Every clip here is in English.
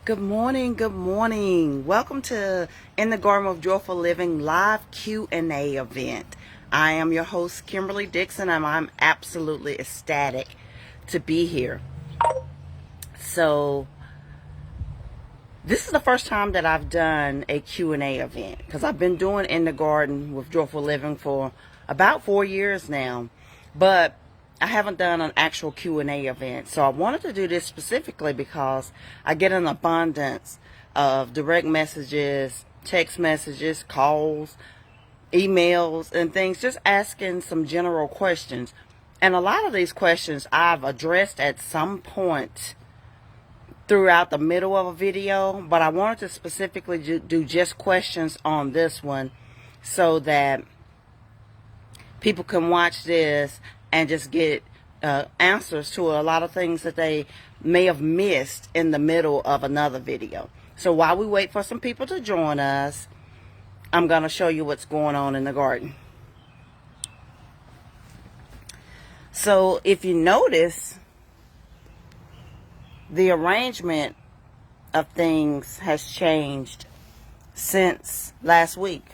Good morning, good morning. Welcome to In the Garden of Joyful Living live Q&A event. I am your host, Kimberly Dixon, and I'm absolutely ecstatic to be here. So, this is the first time that I've done a Q&A event, because I've been doing In the Garden with Joyful Living for about 4 years now, but I haven't done an actual Q&A event. So I wanted to do this specifically because I get an abundance of direct messages, text messages, calls, emails, and things, just asking some general questions. And a lot of these questions I've addressed at some point throughout the middle of a video, but I wanted to specifically do just questions on this one so that people can watch this and just get answers to a lot of things that they may have missed in the middle of another video. So while we wait for some people to join us, I'm going to show you what's going on in the garden. So if you notice, the arrangement of things has changed since last week.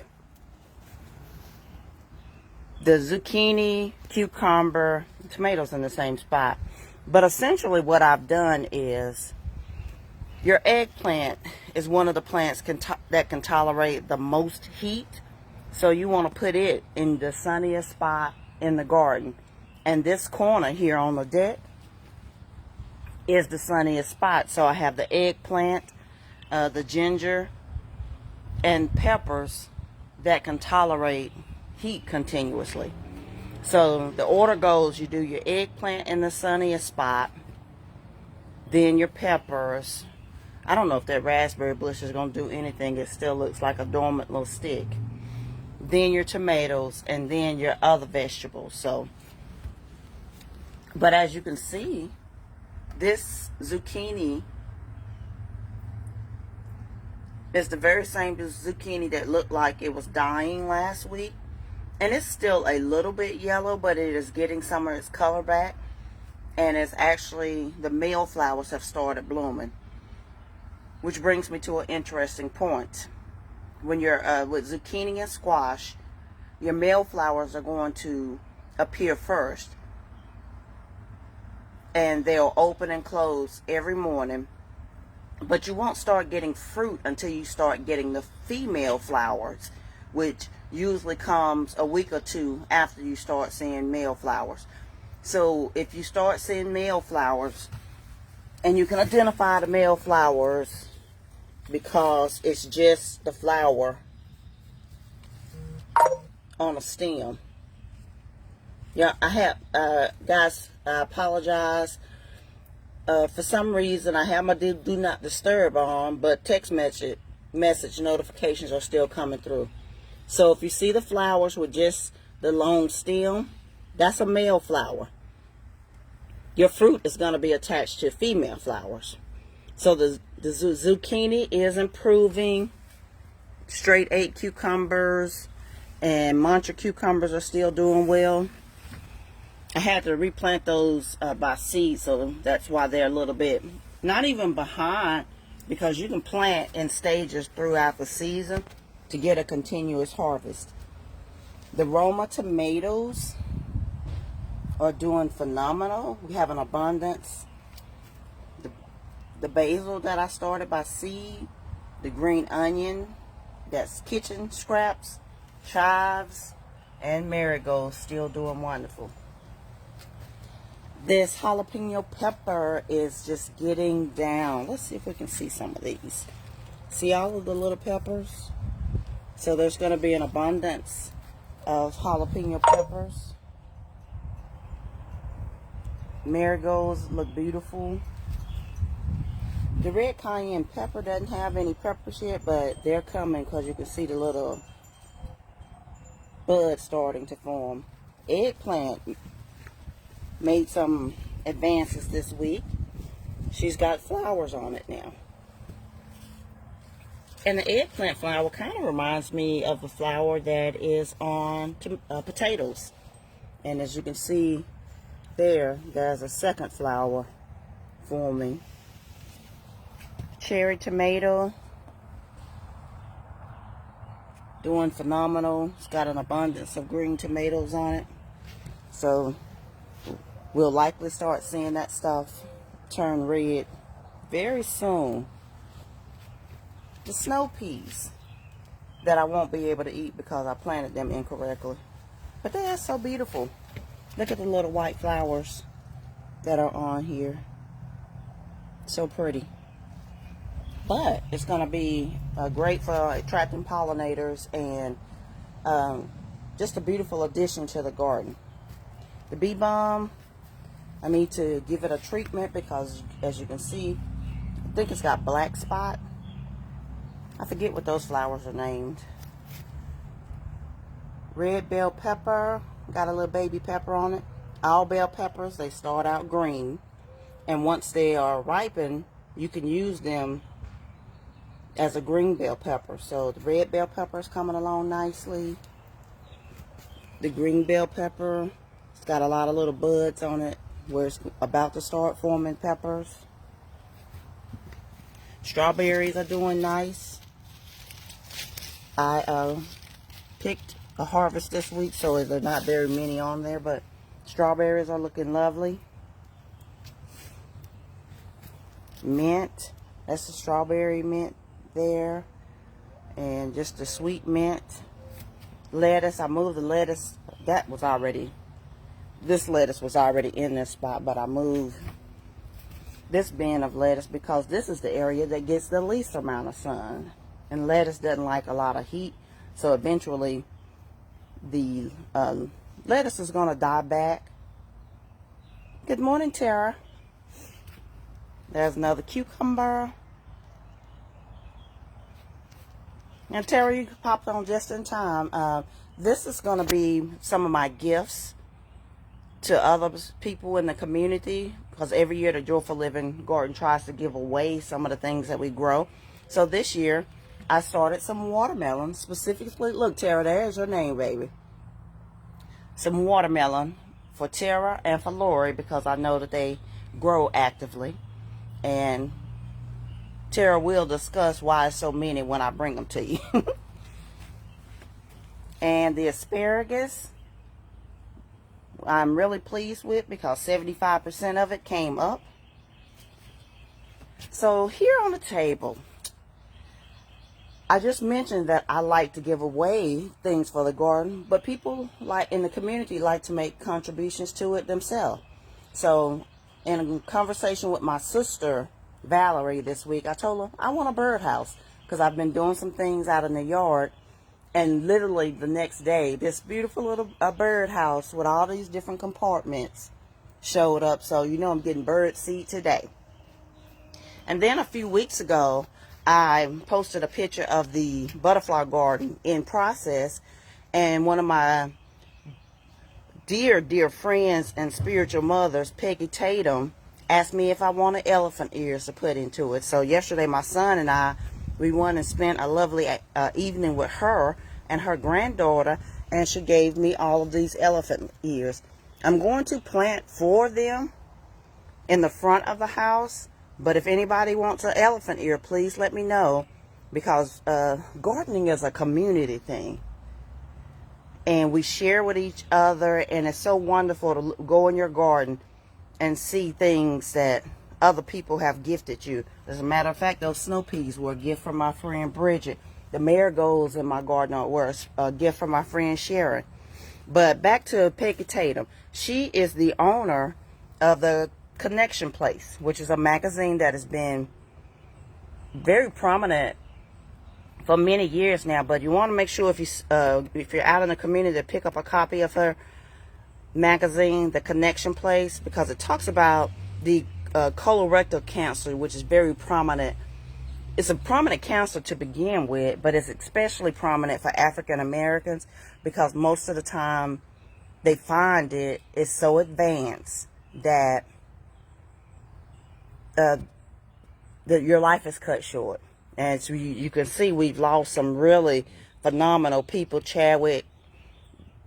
The zucchini, cucumber, tomatoes in the same spot. But essentially what I've done is, your eggplant is one of the plants that can tolerate the most heat. So you want to put it in the sunniest spot in the garden. And this corner here on the deck is the sunniest spot. So I have the eggplant, the ginger, and peppers that can tolerate heat continuously. So the order goes, you do your eggplant in the sunniest spot, then your peppers. I don't know if that raspberry bush is going to do anything. It still looks like a dormant little stick. Then your tomatoes, and then your other vegetables. So, but as you can see, this zucchini is the very same zucchini that looked like it was dying last week. And it's still a little bit yellow, but it is getting some of its color back. And it's actually, the male flowers have started blooming. Which brings me to an interesting point. When you're with zucchini and squash, your male flowers are going to appear first. And they'll open and close every morning. But you won't start getting fruit until you start getting the female flowers, which usually comes a week or two after you start seeing male flowers. So if you start seeing male flowers, and you can identify the male flowers because it's just the flower on a stem. Yeah, I have, guys, I apologize. For some reason, I have my do not disturb on, but text message notifications are still coming through. So if you see the flowers with just the long stem, that's a male flower. Your fruit is going to be attached to female flowers. So the zucchini is improving. Straight 8 cucumbers and mantra cucumbers are still doing well. I had to replant those by seed, so that's why they're a little bit, not even behind, because you can plant in stages throughout the season to get a continuous harvest. The Roma tomatoes are doing phenomenal. We have an abundance. The basil that I started by seed, the green onion, that's kitchen scraps, chives, and marigolds still doing wonderful. This jalapeno pepper is just getting down. Let's see if we can see some of these. See all of the little peppers? So there's going to be an abundance of jalapeno peppers. Marigolds look beautiful. The red cayenne pepper doesn't have any peppers yet, but they're coming because you can see the little buds starting to form. Eggplant made some advances this week. She's got flowers on it now. And the eggplant flower kind of reminds me of the flower that is on potatoes. And as you can see there's a second flower forming. cherry tomato. Doing phenomenal. It's got an abundance of green tomatoes on it. So we'll likely start seeing that stuff turn red very soon. The snow peas that I won't be able to eat because I planted them incorrectly. But they are so beautiful. Look at the little white flowers that are on here. So pretty. But it's going to be great for attracting pollinators and just a beautiful addition to the garden. The bee balm, I need to give it a treatment because, as you can see, I think it's got black spot. I forget what those flowers are named. Red bell pepper, got a little baby pepper on it. All bell peppers, they start out green. And once they are ripened, you can use them as a green bell pepper. So the red bell pepper is coming along nicely. The green bell pepper, it's got a lot of little buds on it where it's about to start forming peppers. Strawberries are doing nice. I picked a harvest this week, so there are not very many on there, but strawberries are looking lovely. Mint, that's the strawberry mint there, and just the sweet mint. Lettuce, I moved the lettuce. This lettuce was already in this spot, but I moved this bin of lettuce because this is the area that gets the least amount of sun, and lettuce doesn't like a lot of heat, so eventually the lettuce is going to die back. Good morning, Tara. There's another cucumber. And Tara, you popped on just in time. This is going to be some of my gifts to other people in the community, because every year the Joyful Living Garden tries to give away some of the things that we grow. So this year, I started some watermelon, specifically, look, Tara, there's your name, baby. Some watermelon for Tara and for Lori, because I know that they grow actively. And Tara will discuss why so many when I bring them to you. And the asparagus, I'm really pleased with because 75% of it came up. So here on the table, I just mentioned that I like to give away things for the garden, but people like in the community like to make contributions to it themselves. So in a conversation with my sister Valerie this week, I told her I want a birdhouse because I've been doing some things out in the yard, and literally the next day this beautiful little birdhouse with all these different compartments showed up. So you know I'm getting bird seed today. And then a few weeks ago I posted a picture of the butterfly garden in process, and one of my dear friends and spiritual mothers, Peggy Tatum, asked me if I wanted elephant ears to put into it. So yesterday my son and we went and spent a lovely evening with her and her granddaughter, and she gave me all of these elephant ears. I'm going to plant 4 of them in the front of the house, but if anybody wants an elephant ear, please let me know, because gardening is a community thing. And we share with each other, and it's so wonderful to go in your garden and see things that other people have gifted you. As a matter of fact, those snow peas were a gift from my friend Bridget. The marigolds in my garden were a gift from my friend Sharon. But back to Peggy Tatum. She is the owner of the Connection Place, which is a magazine that has been very prominent for many years now. But you want to make sure if you're out in the community to pick up a copy of her magazine, The Connection Place, because it talks about the colorectal cancer, which is very prominent. It's a prominent cancer to begin with, but it's especially prominent for African Americans because most of the time they find it is so advanced that your life is cut short. And so you can see we've lost some really phenomenal people: Chadwick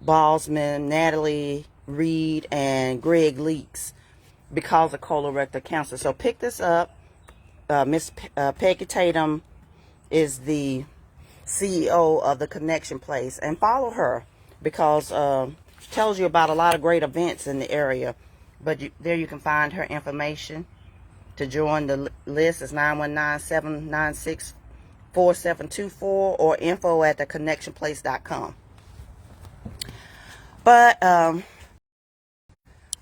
Boseman, Natalie Reed, and Greg Leaks, because of colorectal cancer. So pick this up. Miss Peggy Tatum is the CEO of the Connection Place, and follow her because she tells you about a lot of great events in the area. But there you can find her information. To join the list is 919-796-4724 or info@theconnectionplace.com. But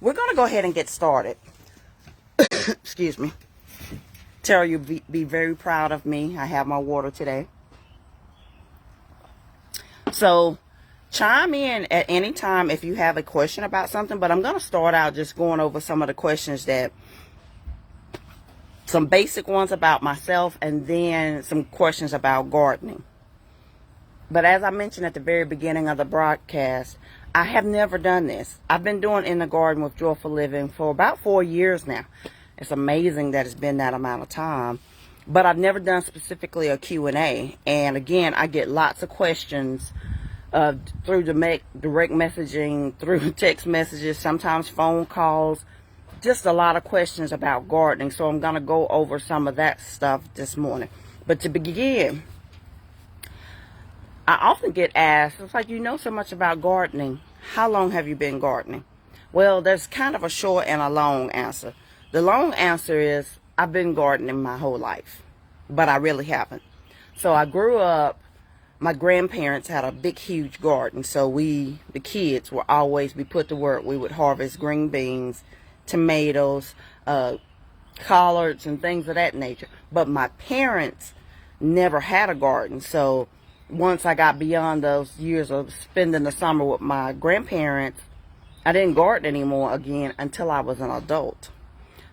we're going to go ahead and get started. Excuse me. Tell you be very proud of me. I have my water today. So chime in at any time if you have a question about something, but I'm going to start out just going over some of the questions some basic ones about myself, and then some questions about gardening. But as I mentioned at the very beginning of the broadcast, I have never done this. I've been doing In the Garden with Joyful Living for about 4 years now. It's amazing that it's been that amount of time. But I've never done specifically a Q&A. And again, I get lots of questions through direct messaging, through text messages, sometimes phone calls. Just a lot of questions about gardening. So I'm going to go over some of that stuff this morning. But to begin, I often get asked, it's like, you know so much about gardening. How long have you been gardening? Well, there's kind of a short and a long answer. The long answer is I've been gardening my whole life, but I really haven't. So I grew up, my grandparents had a big, huge garden. So the kids, would always be put to work. We would harvest green beans, tomatoes, collards, and things of that nature. But my parents never had a garden. So once I got beyond those years of spending the summer with my grandparents, I didn't garden anymore again until I was an adult.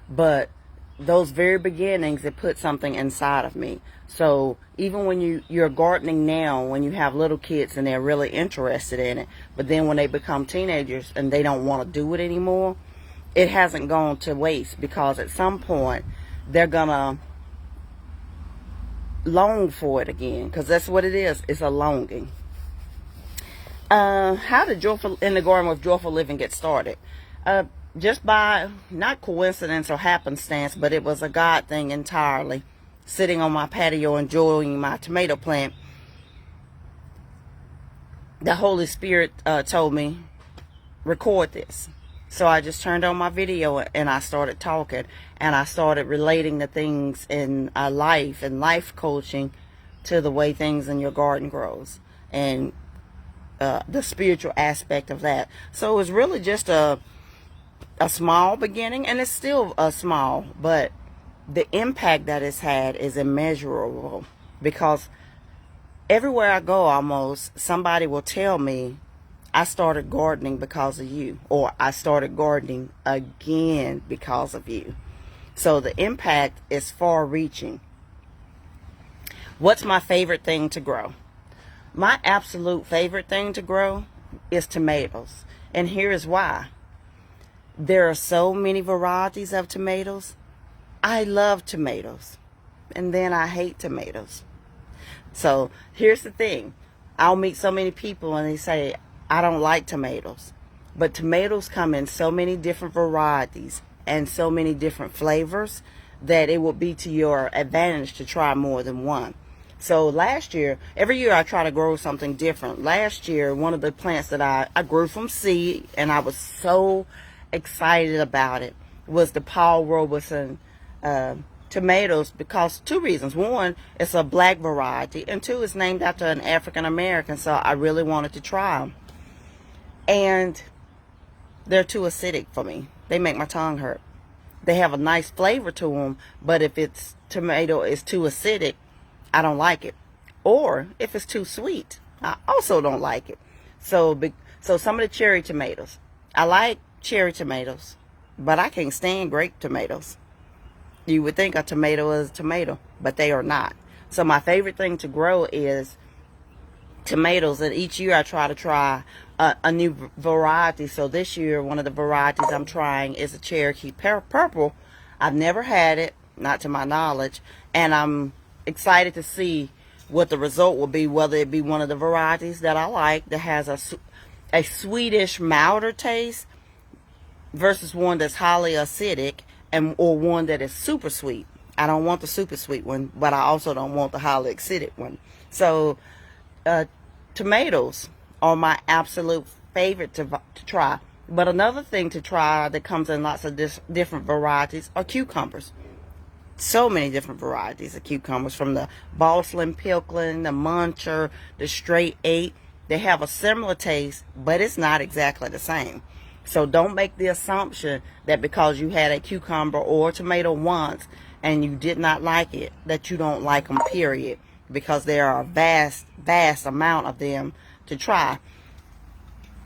But those very beginnings, it put something inside of me. So even when you're gardening now, when you have little kids and they're really interested in it, but then when they become teenagers and they don't want to do it anymore, it hasn't gone to waste, because at some point they're gonna long for it again, because that's what it is. It's a longing. How did In the Garden with Joyful Living get started? Just by, not coincidence or happenstance, but it was a God thing entirely. Sitting on my patio enjoying my tomato plant, the Holy Spirit told me, record this. So I just turned on my video and I started talking, and I started relating the things in life and life coaching to the way things in your garden grows, and the spiritual aspect of that. So it was really just a small beginning, and it's still small, but the impact that it's had is immeasurable, because everywhere I go, almost somebody will tell me, I started gardening because of you, or I started gardening again because of you. So the impact is far reaching. What's my favorite thing to grow? My absolute favorite thing to grow is tomatoes. And here is why. There are so many varieties of tomatoes. I love tomatoes, and then I hate tomatoes. So here's the thing. I'll meet so many people and they say, I don't like tomatoes. But tomatoes come in so many different varieties and so many different flavors that it will be to your advantage to try more than one. So last year, every year I try to grow something different. Last year, one of the plants that I grew from seed, and I was so excited about it, was the Paul Robeson tomatoes, because two reasons. One, it's a black variety, and two, it's named after an African American, so I really wanted to try them. And they're too acidic for me. They make my tongue hurt. They have a nice flavor to them, but if it's tomato is too acidic, I don't like it. Or if it's too sweet, I also don't like it. So some of the cherry tomatoes, I like cherry tomatoes, but I can't stand grape tomatoes. You would think a tomato is a tomato, but they are not. So my favorite thing to grow is tomatoes, and each year I try a new variety. So this year, one of the varieties I'm trying is a Cherokee Purple. I've never had it, not to my knowledge, and I'm excited to see what the result will be, whether it be one of the varieties that I like that has a sweetish, milder taste versus one that's highly acidic, or one that is super sweet. I don't want the super sweet one, but I also don't want the highly acidic one. So uh, tomatoes are my absolute favorite to try. But another thing to try that comes in lots of different varieties are cucumbers. So many different varieties of cucumbers, from the Boston Pilkling, the Muncher, the Straight 8. They have a similar taste, but it's not exactly the same. So don't make the assumption that because you had a cucumber or a tomato once and you did not like it, that you don't like them, period. Because there are a vast amount of them to try.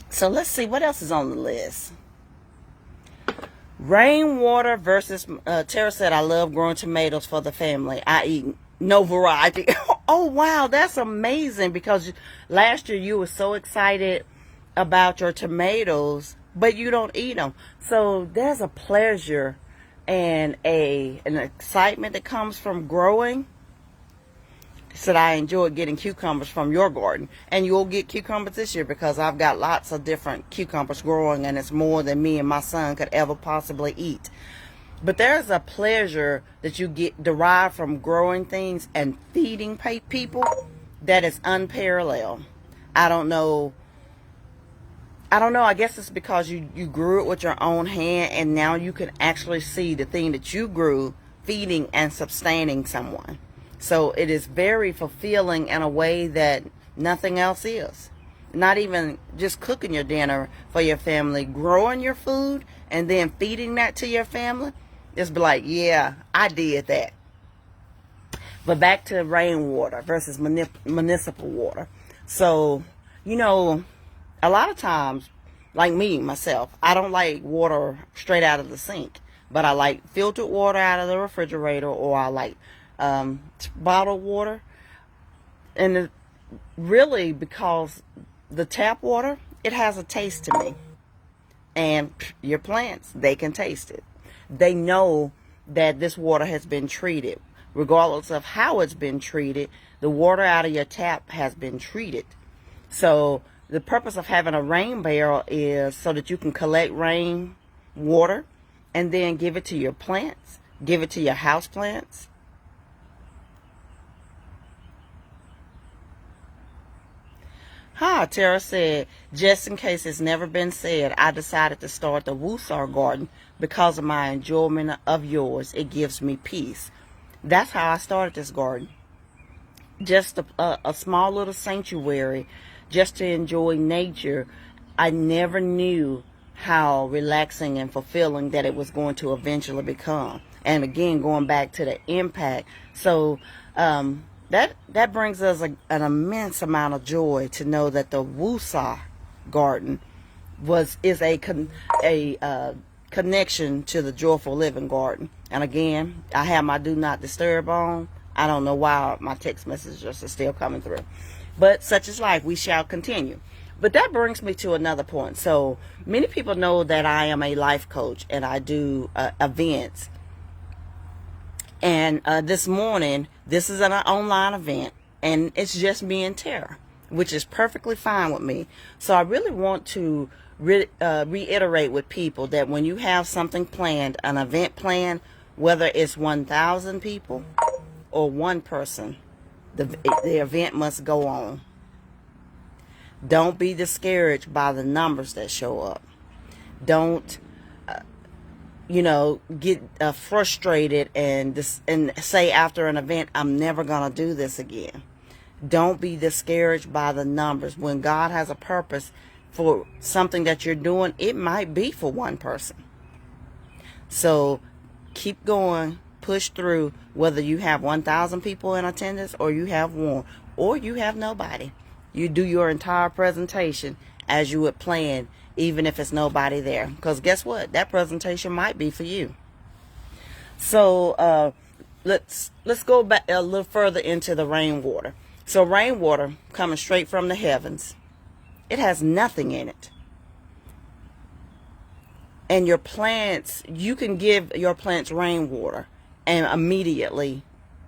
So let's see what else is on the list. Rainwater versus, Tara said, I love growing tomatoes for the family. I eat no variety. Oh, wow, that's amazing, because last year you were so excited about your tomatoes, but you don't eat them. So there's a pleasure and an excitement that comes from growing. Said I enjoyed getting cucumbers from your garden, and you'll get cucumbers this year because I've got lots of different cucumbers growing, and it's more than me and my son could ever possibly eat. But there's a pleasure that you get derived from growing things and feeding people that is unparalleled. I don't know. I guess it's because you grew it with your own hand, and now you can actually see the thing that you grew feeding and sustaining someone. So it is very fulfilling in a way that nothing else is. Not even just cooking your dinner for your family, growing your food and then feeding that to your family. Just be like, yeah, I did that. But back to rainwater versus municipal water. So, a lot of times, like me, myself, I don't like water straight out of the sink. But I like filtered water out of the refrigerator, or I like bottled water. And really, because the tap water, it has a taste to me. And your plants, they can taste it. They know that this water has been treated. Regardless of how it's been treated, the water out of your tap has been treated. So the purpose of having a rain barrel is so that you can collect rain water and then give it to your plants, give it to your house plants. Tara said, just in case it's never been said, I decided to start the Woosar garden because of my enjoyment of yours. It gives me peace. That's how I started this garden. Just a small little sanctuary, just to enjoy nature. I never knew how relaxing and fulfilling that it was going to eventually become. And again, going back to the impact. So, that brings us an immense amount of joy to know that the Woosar garden is a connection to the Joyful Living garden. And again, I have my do not disturb on. I don't know why my text messages are still coming through, but such is life. We shall continue. But that brings me to another point. So many people know that I am a life coach and I do events. And this morning, this is an online event, and it's just me and Tara, which is perfectly fine with me. So I really want to reiterate with people that when you have something planned, an event planned, whether it's 1,000 people or one person, the event must go on. Don't be discouraged by the numbers that show up. Don't get frustrated and say after an event, I'm never going to do this again. Don't be discouraged by the numbers. When God has a purpose for something that you're doing, it might be for one person. So keep going, push through, whether you have 1,000 people in attendance or you have one or you have nobody. You do your entire presentation as you would plan, even if it's nobody there. Because guess what? That presentation might be for you. So let's go back a little further into the rainwater. So rainwater coming straight from the heavens. It has nothing in it. And your plants, you can give your plants rainwater, and immediately,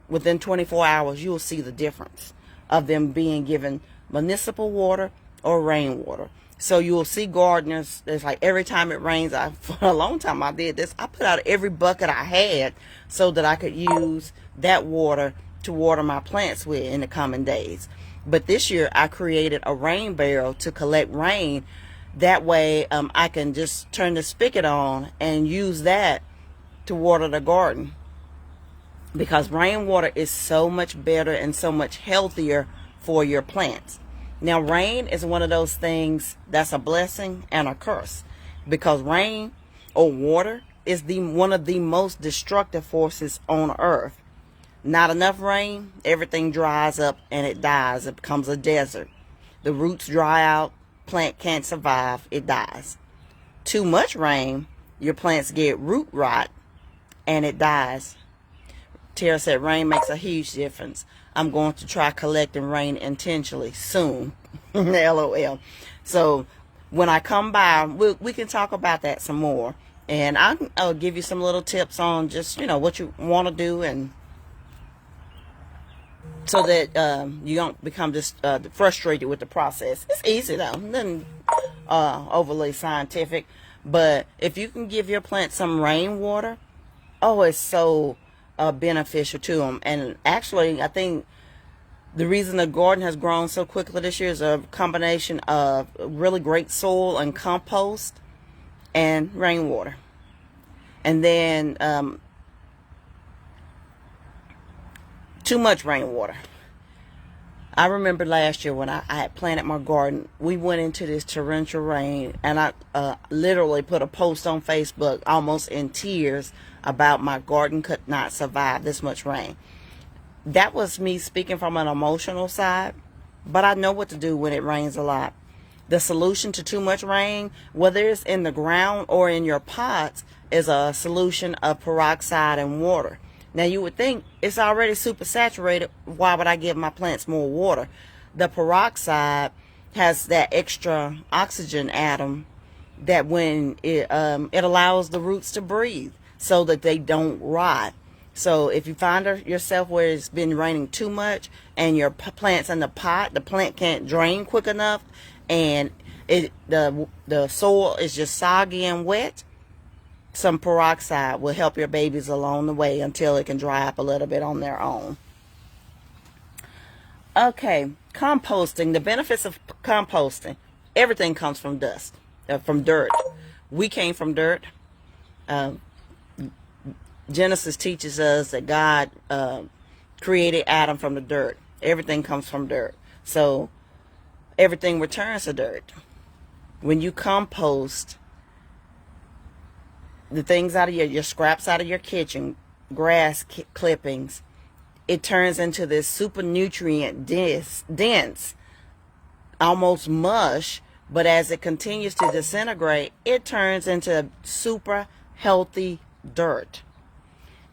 within 24 hours, you'll see the difference of them being given municipal water or rainwater. So you'll see gardeners, it's like every time it rains, for a long time I did this, I put out every bucket I had so that I could use that water to water my plants with in the coming days. But this year I created a rain barrel to collect rain. That way I can just turn the spigot on and use that to water the garden, because rainwater is so much better and so much healthier for your plants. Now, rain is one of those things that's a blessing and a curse, because rain or water is one of the most destructive forces on earth. Not enough rain, everything dries up and it dies. It becomes a desert. The roots dry out, plant can't survive, it dies. Too much rain, your plants get root rot and it dies. Tara said rain makes a huge difference. I'm going to try collecting rain intentionally soon. LOL. So when I come by, we can talk about that some more. And I'll give you some little tips on just, what you want to do, and so that you don't become just frustrated with the process. It's easy though, nothing overly scientific. But if you can give your plant some rainwater, oh, it's so beneficial to them. And actually, I think the reason the garden has grown so quickly this year is a combination of really great soil and compost and rainwater. And then too much rainwater. I remember last year when I had planted my garden, we went into this torrential rain, and I literally put a post on Facebook almost in tears about my garden could not survive this much rain. That was me speaking from an emotional side, but I know what to do when it rains a lot. The solution to too much rain, whether it's in the ground or in your pots, is a solution of peroxide and water. Now you would think it's already super saturated, why would I give my plants more water? The peroxide has that extra oxygen atom that when it allows the roots to breathe so that they don't rot. So if you find yourself where it's been raining too much and your plant's in the pot, the plant can't drain quick enough, and the soil is just soggy and wet, some peroxide will help your babies along the way until it can dry up a little bit on their own. Okay, composting. The benefits of composting. Everything comes from dust, from dirt. We came from dirt. Genesis teaches us that God created Adam from the dirt. Everything comes from dirt. So everything returns to dirt. When you compost the things out of your scraps out of your kitchen, grass clippings, it turns into this super nutrient dense, almost mush, but as it continues to disintegrate, it turns into super healthy dirt.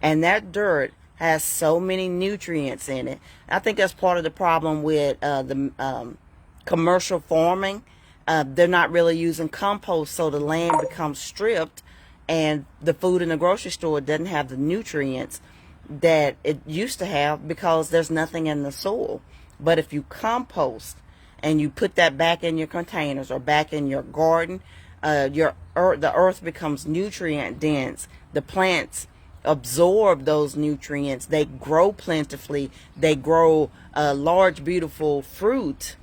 And that dirt has so many nutrients in it. I think that's part of the problem with the commercial farming. They're not really using compost, so the land becomes stripped, and the food in the grocery store doesn't have the nutrients that it used to have because there's nothing in the soil. But if you compost and you put that back in your containers or back in your garden, the earth becomes nutrient dense. The plants absorb those nutrients. They grow plentifully. They grow large, beautiful fruit.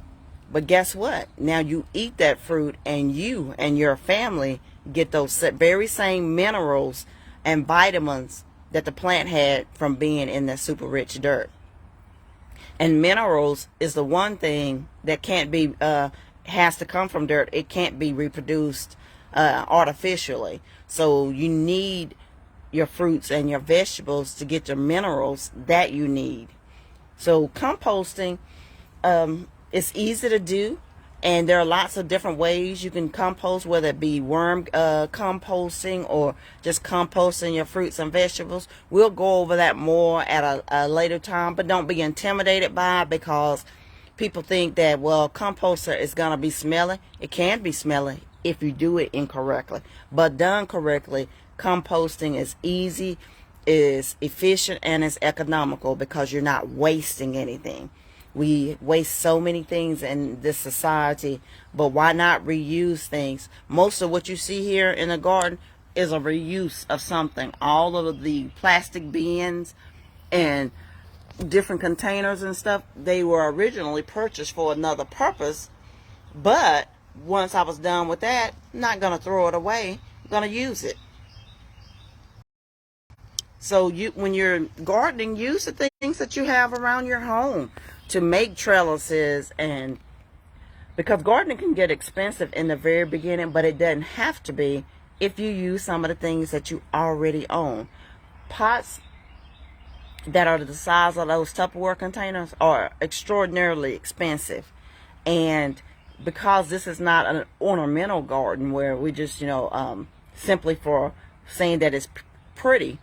But guess what? Now you eat that fruit, and you and your family get those very same minerals and vitamins that the plant had from being in that super rich dirt. And minerals is the one thing that can't be, has to come from dirt. It can't be reproduced artificially. So you need your fruits and your vegetables to get the minerals that you need. So composting is easy to do, and there are lots of different ways you can compost, whether it be worm composting or just composting your fruits and vegetables. We'll go over that more at a later time, but don't be intimidated by it, because people think that, well, composter is going to be smelly. It can be smelly if you do it incorrectly, but done correctly, composting is easy, is efficient, and is economical because you're not wasting anything. We waste so many things in this society, but why not reuse things? Most of what you see here in the garden is a reuse of something. All of the plastic bins and different containers and stuff, they were originally purchased for another purpose, but once I was done with that, I'm not going to throw it away. I'm going to use it. So when you're gardening, use the things that you have around your home to make trellises, and because gardening can get expensive in the very beginning, but it doesn't have to be if you use some of the things that you already own. Pots that are the size of those Tupperware containers are extraordinarily expensive, and because this is not an ornamental garden where we just simply for saying that it's pretty,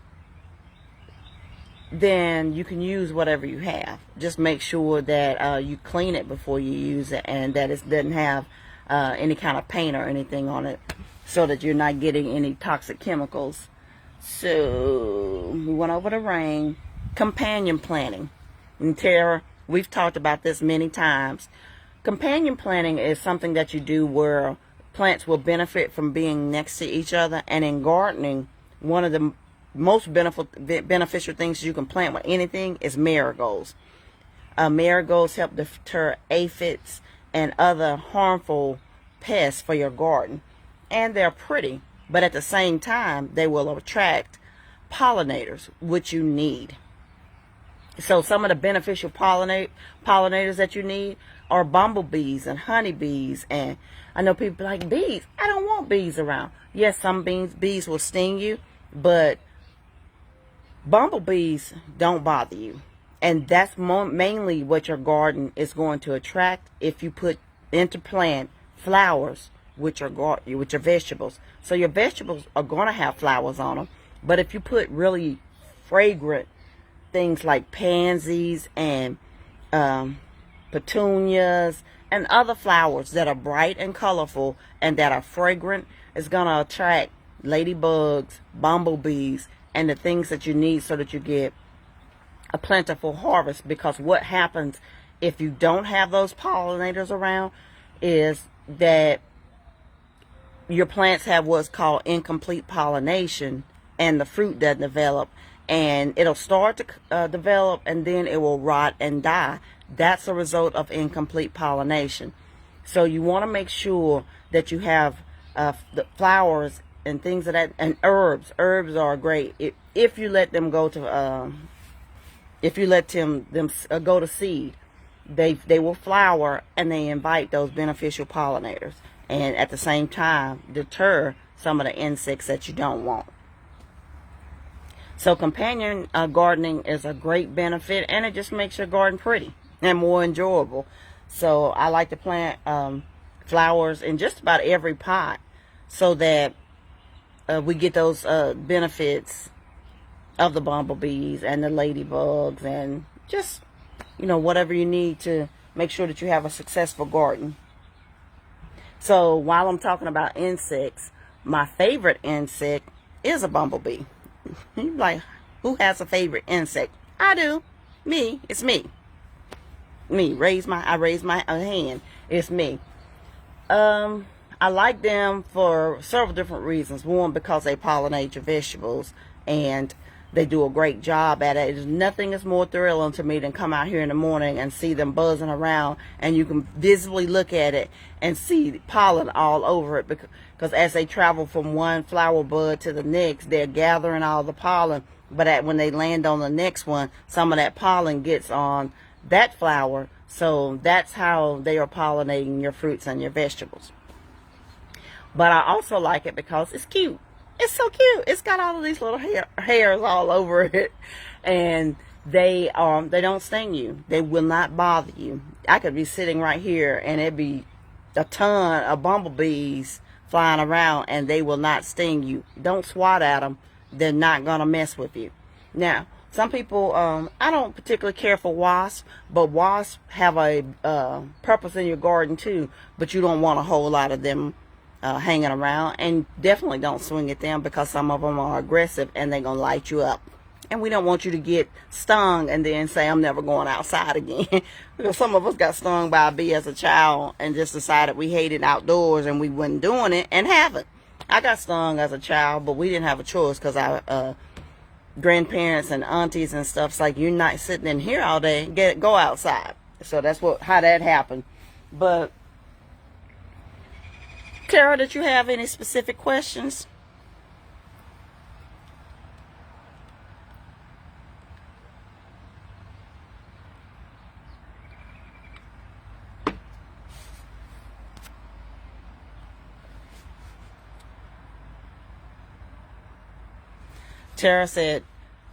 then you can use whatever you have. Just make sure that you clean it before you use it, and that it doesn't have any kind of paint or anything on it, so that you're not getting any toxic chemicals. So we went over the rain. Companion planting. And Tara, we've talked about this many times. Companion planting is something that you do where plants will benefit from being next to each other. And in gardening, one of the most beneficial things you can plant with anything is marigolds. Marigolds help deter aphids and other harmful pests for your garden. And they're pretty, but at the same time, they will attract pollinators, which you need. So some of the beneficial pollinators that you need are bumblebees and honeybees. And I know people like, bees, I don't want bees around. Yes, some bees will sting you, but bumblebees don't bother you. And that's mainly what your garden is going to attract if you interplant flowers, which are vegetables. So your vegetables are going to have flowers on them. But if you put really fragrant things like pansies and petunias and other flowers that are bright and colorful and that are fragrant, it's going to attract ladybugs, bumblebees, and the things that you need so that you get a plentiful harvest. Because what happens if you don't have those pollinators around is that your plants have what's called incomplete pollination, and the fruit doesn't develop, and it'll start to develop, and then it will rot and die. That's a result of incomplete pollination. So you want to make sure that you have the flowers and things of that, and herbs. Herbs are great if you let them go to go to seed. They will flower, and they invite those beneficial pollinators, and at the same time deter some of the insects that you don't want. So companion gardening is a great benefit, and it just makes your garden pretty and more enjoyable. So I like to plant flowers in just about every pot so that we get those benefits of the bumblebees and the ladybugs, and just whatever you need to make sure that you have a successful garden. So while I'm talking about insects, my favorite insect is a bumblebee. You're like, who has a favorite insect? I do. Me. It's me. Me. I raise my hand. It's me. I like them for several different reasons. One, because they pollinate your vegetables, and they do a great job at it. Nothing is more thrilling to me than come out here in the morning and see them buzzing around, and you can visibly look at it and see pollen all over it, because as they travel from one flower bud to the next, they're gathering all the pollen, but when they land on the next one, some of that pollen gets on that flower. So that's how they are pollinating your fruits and your vegetables. But I also like it because it's cute. It's so cute. It's got all of these little hairs all over it, and they don't sting you. They will not bother you. I could be sitting right here, and it'd be a ton of bumblebees flying around, and they will not sting you. Don't swat at them. They're not gonna mess with you. Now, some people, I don't particularly care for wasps, but wasps have a purpose in your garden too. But you don't want a whole lot of them hanging around, and definitely don't swing at them, because some of them are aggressive and they're gonna light you up. And we don't want you to get stung and then say, I'm never going outside again. Because some of us got stung by a bee as a child and just decided we hated outdoors and we wasn't doing it and haven't. I got stung as a child, but we didn't have a choice because our grandparents and aunties and stuff's like, you're not sitting in here all day. Go outside. So that's how that happened. But Tara, did you have any specific questions? Tara said,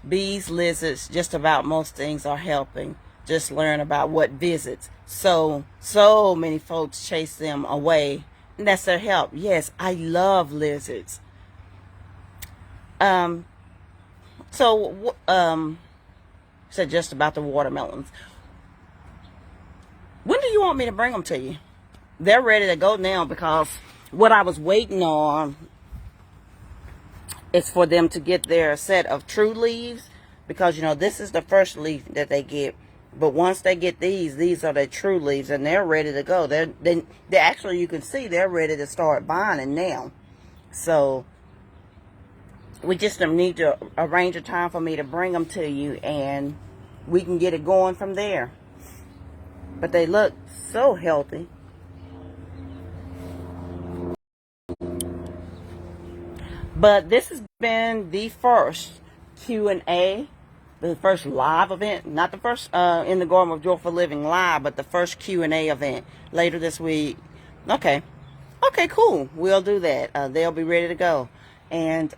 bees, lizards, just about most things are helping. Just learn about what visits. So many folks chase them away. And that's their help. Yes, I love lizards. Said just about the watermelons. When do you want me to bring them to you? They're ready to go now because what I was waiting on is for them to get their set of true leaves, because this is the first leaf that they get, but once they get these are their true leaves and they're ready to go. They actually, you can see they're ready to start binding now. So we just need to arrange a time for me to bring them to you and we can get it going from there. But they look so healthy. But this has been the first Q&A, the first live event, not the first in the Garden of Joyful Living live, but the first Q&A event later this week. Okay, cool. We'll do that. They'll be ready to go. And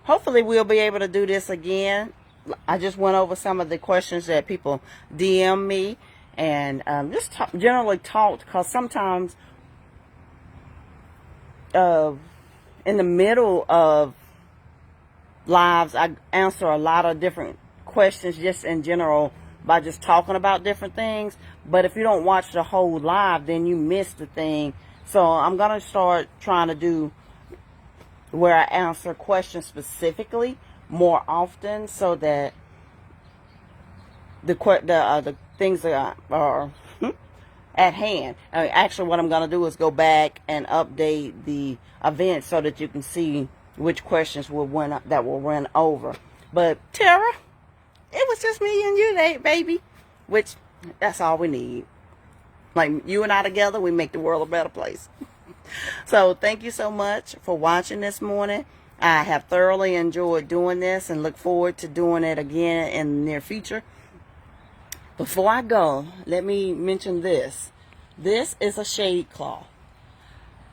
hopefully we'll be able to do this again. I just went over some of the questions that people DM me and just generally talked, because sometimes in the middle of lives, I answer a lot of different questions just in general by just talking about different things. But if you don't watch the whole live, then you miss the thing. So I'm going to start trying to do where I answer questions specifically more often, so that the things that are at hand. Actually, what I'm going to do is go back and update the event so that you can see which questions that will run over. But Tara, it was just me and you, baby, which that's all we need. Like you and I together, we make the world a better place. So thank you so much for watching this morning. I have thoroughly enjoyed doing this and look forward to doing it again in the near future. Before I go, let me mention this. This is a shade cloth,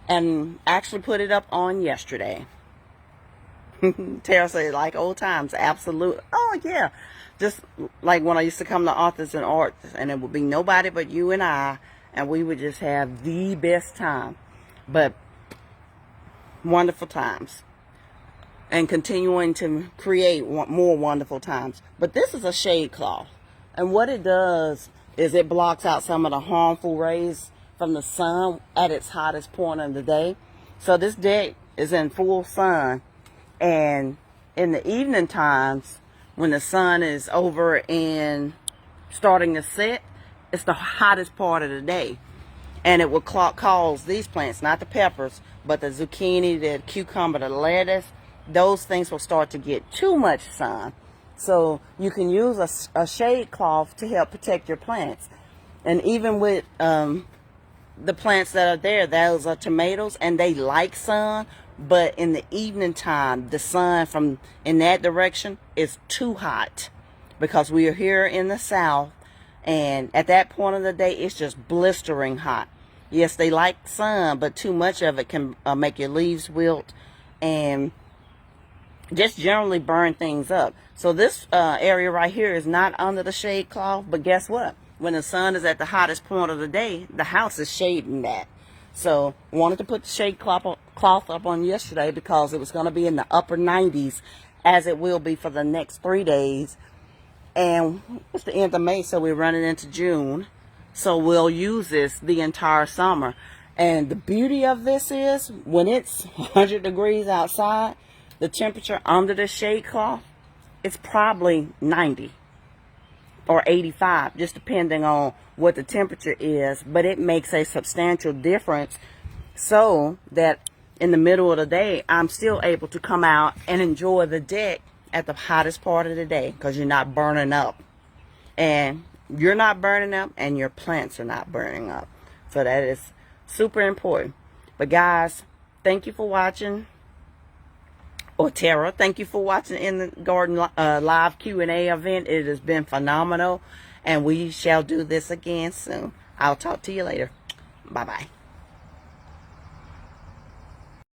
and actually put it up on yesterday. Tara said, like old times, absolute. Oh yeah, just like when I used to come to Authors and Arts, and it would be nobody but you and I, and we would just have the best time. But wonderful times, and continuing to create more wonderful times. But this is a shade cloth. And what it does is it blocks out some of the harmful rays from the sun at its hottest point of the day. So this deck is in full sun. And in the evening times, when the sun is over and starting to set, it's the hottest part of the day. And it will cause these plants, not the peppers, but the zucchini, the cucumber, the lettuce, those things will start to get too much sun. So you can use a shade cloth to help protect your plants. And even with the plants that are there, those are tomatoes, and they like sun. But in the evening time, the sun from in that direction is too hot, because we are here in the south. And at that point of the day, it's just blistering hot. Yes, they like sun, but too much of it can make your leaves wilt and just generally burn things up. So this area right here is not under the shade cloth, but guess what? When the sun is at the hottest point of the day, the house is shading that. So wanted to put the shade cloth up on yesterday because it was going to be in the upper 90s, as it will be for the next 3 days. And it's the end of May, so we're running into June. So we'll use this the entire summer. And the beauty of this is, when it's 100 degrees outside, the temperature under the shade cloth it's probably 90 or 85, just depending on what the temperature is. But it makes a substantial difference, so that in the middle of the day, I'm still able to come out and enjoy the deck at the hottest part of the day, because you're not burning up. And you're not burning up, and your plants are not burning up. So that is super important. But guys, thank you for watching. Or Tara, thank you for watching In the Garden live Q&A event. It has been phenomenal, and we shall do this again soon. I'll talk to you later. Bye-bye.